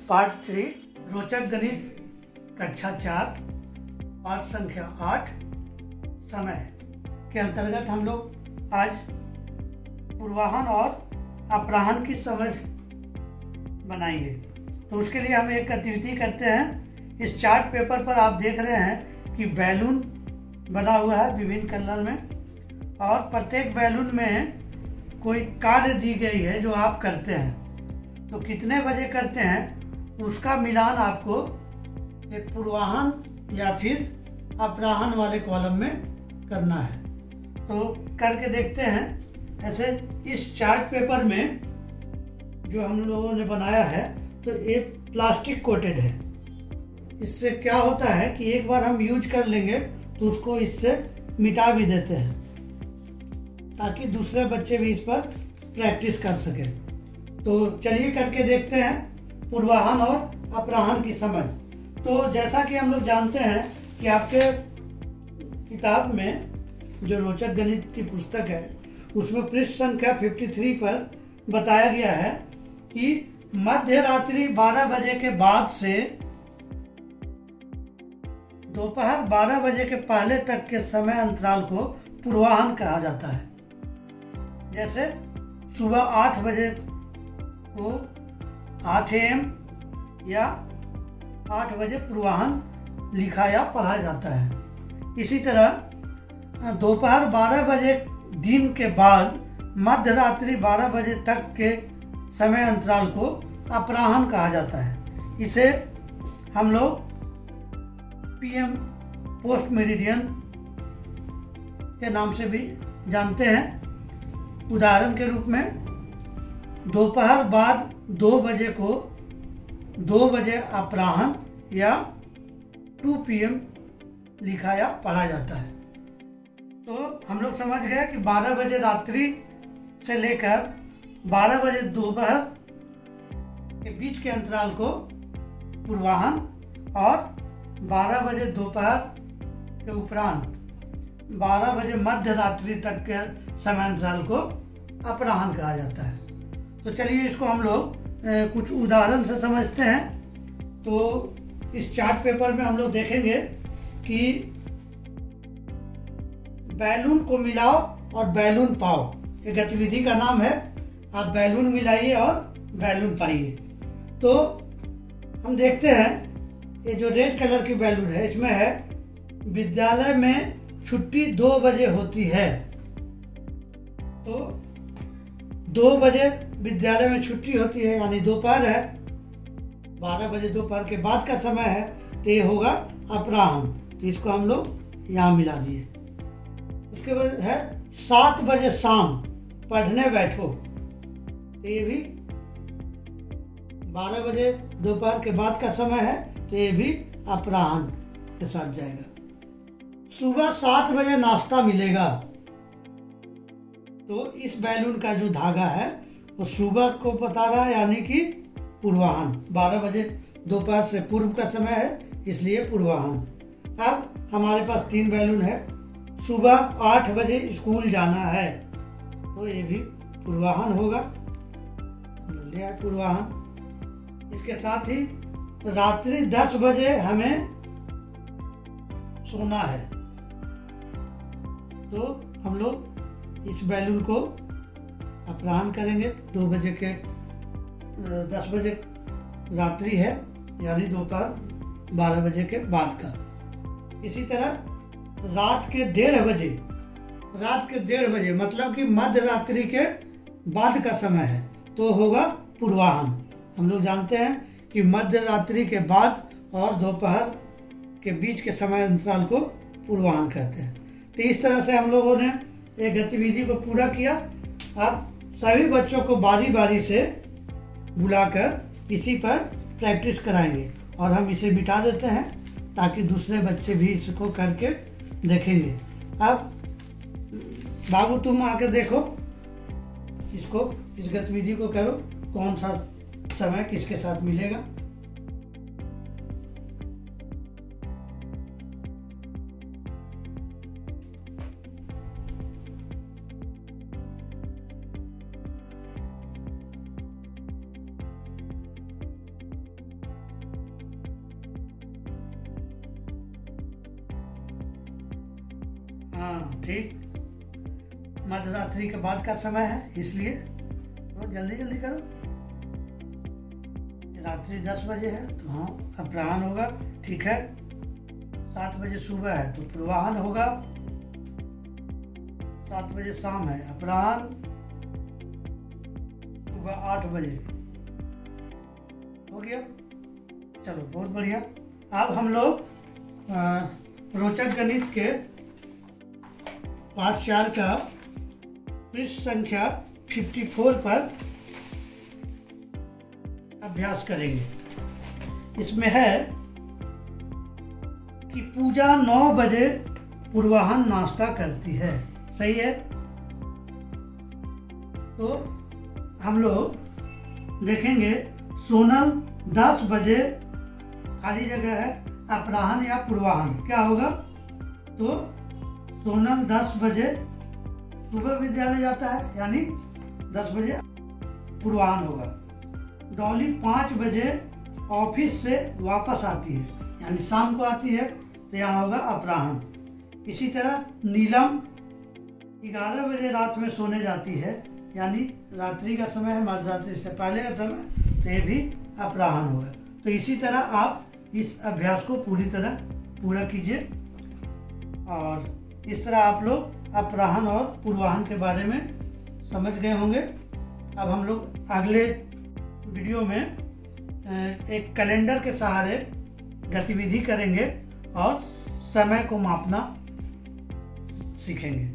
Part 3 रोचक गणित कक्षा 4 पाठ संख्या 8 समय के अंतर्गत हम लोग आज पूर्वाह्न और अपराह्न की समझ बनाएंगे। तो उसके लिए हम एक गतिविधि करते हैं। इस चार्ट पेपर पर आप देख रहे हैं कि बैलून बना हुआ है विभिन्न कलर में, और प्रत्येक बैलून में कोई कार्य दी गई है जो आप करते हैं। तो कितने बजे करते हैं उसका मिलान आपको एक पूर्वाह्न या फिर अपराह्न वाले कॉलम में करना है। तो करके देखते हैं। ऐसे इस चार्ट पेपर में जो हम लोगों ने बनाया है तो ये प्लास्टिक कोटेड है। इससे क्या होता है कि एक बार हम यूज कर लेंगे तो उसको इससे मिटा भी देते हैं ताकि दूसरे बच्चे भी इस पर प्रैक्टिस कर सकें। तो चलिए करके देखते हैं पूर्वाह्न और अपराह्न की समझ। तो जैसा कि हम लोग जानते हैं कि आपके किताब में जो रोचक गणित की पुस्तक है उसमें पृष्ठ संख्या 53 पर बताया गया है कि मध्य रात्रि 12 बजे के बाद से दोपहर 12 बजे के पहले तक के समय अंतराल को पूर्वाह्न कहा जाता है। जैसे सुबह 8 बजे को 8 AM या 8 बजे पूर्वाह्न लिखा या पढ़ा जाता है। इसी तरह दोपहर 12 बजे दिन के बाद मध्य रात्रि 12 बजे तक के समय अंतराल को अपराह्न कहा जाता है। इसे हम लोग PM पोस्ट मेरिडियन के नाम से भी जानते हैं। उदाहरण के रूप में दोपहर बाद 2 बजे को 2 बजे अपराह्न या 2 PM लिखा या पढ़ा जाता है। तो हम लोग समझ गए कि 12 बजे रात्रि से लेकर 12 बजे दोपहर के बीच के अंतराल को पूर्वाह्न और 12 बजे दोपहर के उपरांत 12 बजे मध्य रात्रि तक के समय अंतराल को अपराह्न कहा जाता है। तो चलिए इसको हम लोग कुछ उदाहरण से समझते हैं। तो इस चार्ट पेपर में हम लोग देखेंगे कि बैलून को मिलाओ और बैलून पाओ, ये गतिविधि का नाम है। आप बैलून मिलाइए और बैलून पाइए। तो हम देखते हैं ये जो रेड कलर की बैलून है इसमें है विद्यालय में छुट्टी 2 बजे होती है। तो 2 बजे विद्यालय में छुट्टी होती है यानी दोपहर है, 12 बजे दोपहर के बाद का समय है, तो ये होगा अपराह्न। तो इसको हम लोग यहाँ मिला दिए। उसके बाद है 7 बजे शाम पढ़ने बैठो, तो ये भी 12 बजे दोपहर के बाद का समय है, तो ये भी अपराह्न के साथ जाएगा। सुबह 7 बजे नाश्ता मिलेगा, तो इस बैलून का जो धागा है वो सुबह को बता रहा है यानी कि पूर्वाह्न। 12 बजे दोपहर से पूर्व का समय है इसलिए पूर्वाह्न। अब हमारे पास 3 बैलून है। सुबह 8 बजे स्कूल जाना है, तो ये भी पूर्वाह्न होगा, लिया पूर्वाह्न। इसके साथ ही रात्रि 10 बजे हमें सोना है, तो हम लोग इस बैलून को अपराह्न करेंगे। 2 बजे के 10 बजे रात्रि है यानी दोपहर 12 बजे के बाद का। इसी तरह रात के 1:30 बजे मतलब कि मध्य रात्रि के बाद का समय है, तो होगा पूर्वाह्न। हम लोग जानते हैं कि मध्य रात्रि के बाद और दोपहर के बीच के समय अंतराल को पूर्वाह्न कहते हैं। तो इस तरह से हम लोगों ने एक गतिविधि को पूरा किया। अब सभी बच्चों को बारी बारी से बुलाकर इसी पर प्रैक्टिस कराएंगे और हम इसे मिटा देते हैं ताकि दूसरे बच्चे भी इसको करके देखेंगे। अब बाबू तुम आकर देखो, इसको इस गतिविधि को करो, कौन सा समय किसके साथ मिलेगा। हाँ ठीक, मध्यरात्रि के बाद का समय है, इसलिए तो जल्दी जल्दी करो। रात्रि 10 बजे है तो हाँ अपराह्न होगा, ठीक है। 7 बजे सुबह है तो पूर्वाह्न होगा। 7 बजे शाम है अपराह्न। सुबह 8 बजे हो गया। चलो बहुत बढ़िया। अब हम लोग रोचक गणित के पाठ 4 का पृष्ठ संख्या 54 पर अभ्यास करेंगे। इसमें है कि पूजा 9 बजे पूर्वाह्न नाश्ता करती है, सही है। तो हम लोग देखेंगे सोनल 10 बजे, खाली जगह है, अपराह्न या पूर्वाह्न क्या होगा। तो सोनल 10 बजे सुबह विद्यालय जाता है, यानी 10 बजे पूर्वाह्न होगा। डॉली 5 बजे ऑफिस से वापस आती है, यानी शाम को आती है, तो यहाँ होगा अपराह्न। इसी तरह नीलम 11 बजे रात में सोने जाती है, यानी रात्रि का समय है, मध्यरात्रि से पहले का समय, तो ये भी अपराह्न होगा। तो इसी तरह आप इस अभ्यास को पूरी तरह पूरा कीजिए, और इस तरह आप लोग अपराह्न और पूर्वाह्न के बारे में समझ गए होंगे। अब हम लोग अगले वीडियो में एक कैलेंडर के सहारे गतिविधि करेंगे और समय को मापना सीखेंगे।